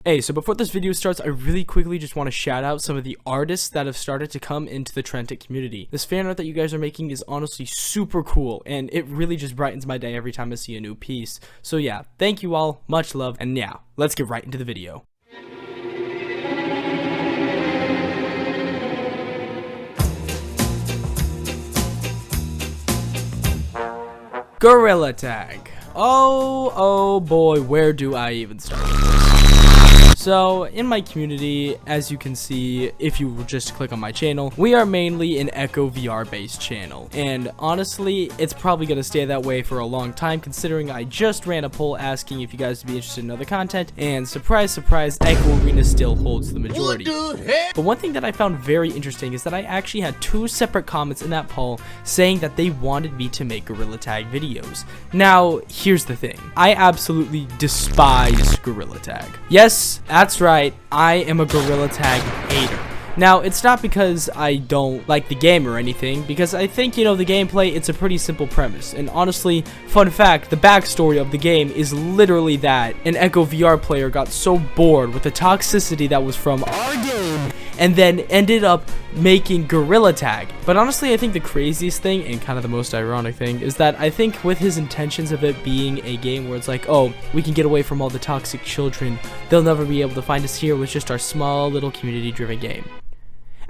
Hey, so before this video starts, I really quickly just want to shout out some of the artists that have started to come into the Trentic community. This fan art that you guys are making is honestly super cool, and it really just brightens my day every time I see a new piece. So yeah, thank you all, much love, and now, let's get right into the video. Gorilla Tag. Oh boy, where do I even start with this? So, in my community, as you can see, if you just click on my channel, we are mainly an Echo VR based channel. And honestly, it's probably going to stay that way for a long time, considering I just ran a poll asking if you guys would be interested in other content, and surprise, surprise, Echo Arena still holds the majority. But one thing that I found very interesting is that I actually had 2 separate comments in that poll saying that they wanted me to make Gorilla Tag videos. Now, here's the thing. I absolutely despise Gorilla Tag. Yes, that's right, I am a Gorilla Tag hater. Now, it's not because I don't like the game or anything, because I think, you know, the gameplay, it's a pretty simple premise. And honestly, fun fact, the backstory of the game is literally that an Echo VR player got so bored with the toxicity that was from our game, and then ended up making Gorilla Tag. But honestly, I think the craziest thing, and kind of the most ironic thing, is that I think with his intentions of it being a game where it's like, oh, we can get away from all the toxic children, they'll never be able to find us here with just our small little community-driven game.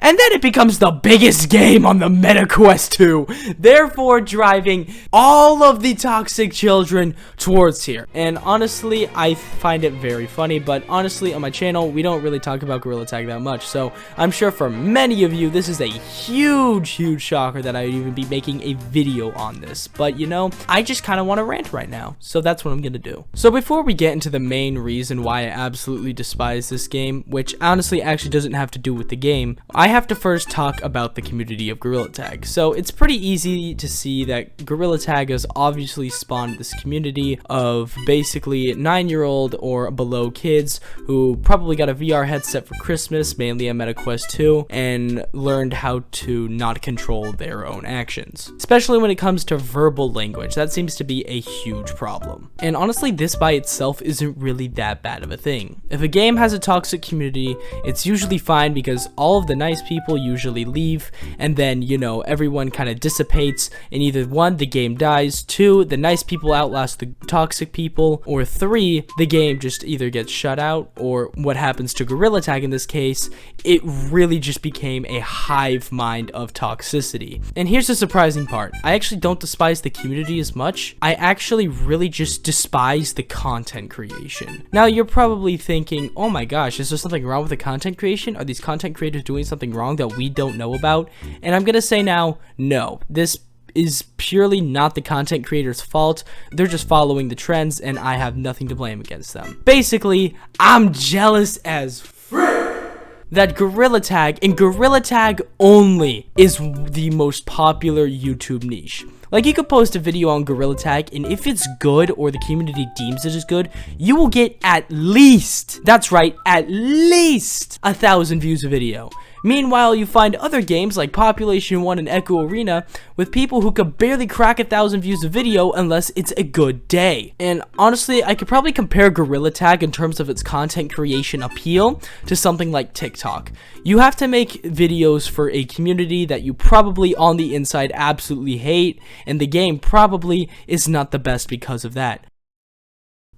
And then it becomes the biggest game on the MetaQuest 2, therefore driving all of the toxic children towards here. And honestly, I find it very funny, but honestly, on my channel, we don't really talk about Gorilla Tag that much, so I'm sure for many of you, this is a huge shocker that I would even be making a video on this. But you know, I just kind of want to rant right now, so that's what I'm gonna do. So before we get into the main reason why I absolutely despise this game, which honestly actually doesn't have to do with the game, I have to first talk about the community of Gorilla Tag. So it's pretty easy to see that Gorilla Tag has obviously spawned this community of basically 9-year-old or below kids who probably got a VR headset for Christmas, mainly a MetaQuest 2, and learned how to not control their own actions. Especially when it comes to verbal language, that seems to be a huge problem. And honestly, this by itself isn't really that bad of a thing. If a game has a toxic community, it's usually fine because all of the nice people usually leave, and then, you know, everyone kind of dissipates, and either 1, the game dies, 2, the nice people outlast the toxic people, or 3, the game just either gets shut out, or what happens to Gorilla Tag in this case, it really just became a hive mind of toxicity. And here's the surprising part. I actually don't despise the community as much. I actually really just despise the content creation. Now, you're probably thinking, oh my gosh, is there something wrong with the content creation? Are these content creators doing something wrong that we don't know about? And I'm gonna say now, no. This is purely not the content creator's fault. They're just following the trends, and I have nothing to blame against them. Basically, I'm jealous as frick that Gorilla Tag, and Gorilla Tag only, is the most popular YouTube niche. Like, you could post a video on Gorilla Tag, and if it's good, or the community deems it as good, you will get at least, that's right, at least 1,000 views a video. Meanwhile, you find other games like Population 1 and Echo Arena with people who could barely crack 1,000 views a video unless it's a good day. And honestly, I could probably compare Gorilla Tag in terms of its content creation appeal to something like TikTok. You have to make videos for a community that you probably on the inside absolutely hate, and the game probably is not the best because of that.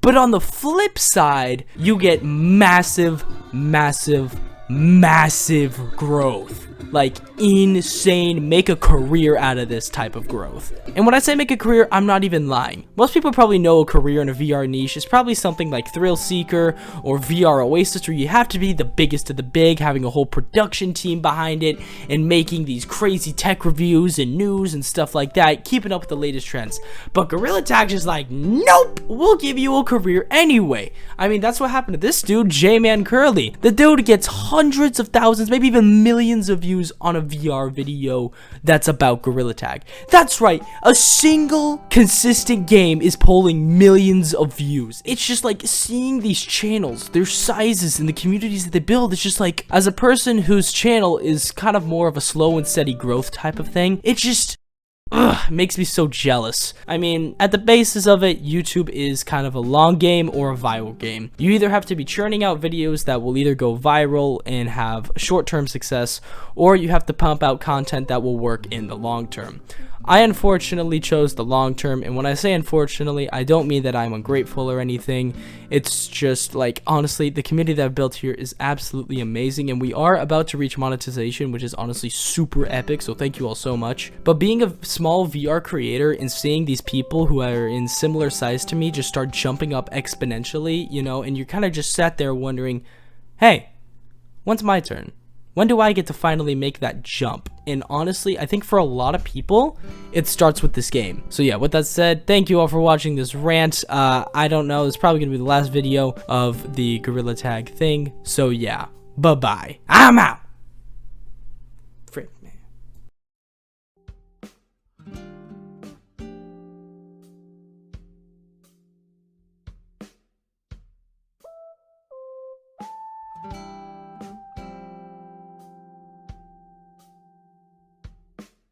But on the flip side, you get massive growth. Like, insane, make a career out of this type of growth. And when I say make a career, I'm not even lying. Most people probably know a career in a VR niche is probably something like Thrill Seeker or VR Oasis, where you have to be the biggest of the big, having a whole production team behind it, and making these crazy tech reviews and news and stuff like that, keeping up with the latest trends. But Gorilla Tag is like, nope, we'll give you a career anyway. I mean, that's what happened to this dude, J-Man Curly. The dude gets hundreds of thousands, maybe even millions of views on a VR video that's about Gorilla Tag. That's right, a single consistent game is pulling millions of views. It's just like seeing these channels, their sizes and the communities that they build. It's just like, as a person whose channel is kind of more of a slow and steady growth type of thing, it just, makes me so jealous. I mean, at the basis of it, YouTube is kind of a long game or a viral game. You either have to be churning out videos that will either go viral and have short-term success, or you have to pump out content that will work in the long term. I unfortunately chose the long term, and when I say unfortunately, I don't mean that I'm ungrateful or anything. It's just like, honestly, the community that I've built here is absolutely amazing, and we are about to reach monetization, which is honestly super epic, so thank you all so much. But being a small VR creator and seeing these people who are in similar size to me just start jumping up exponentially, you know, and you're kind of just sat there wondering, hey, when's my turn? When do I get to finally make that jump? And honestly, I think for a lot of people, it starts with this game. So yeah, with that said, thank you all for watching this rant. I don't know, it's probably gonna be the last video of the gorilla tag thing. So yeah, bye-bye. I'm out.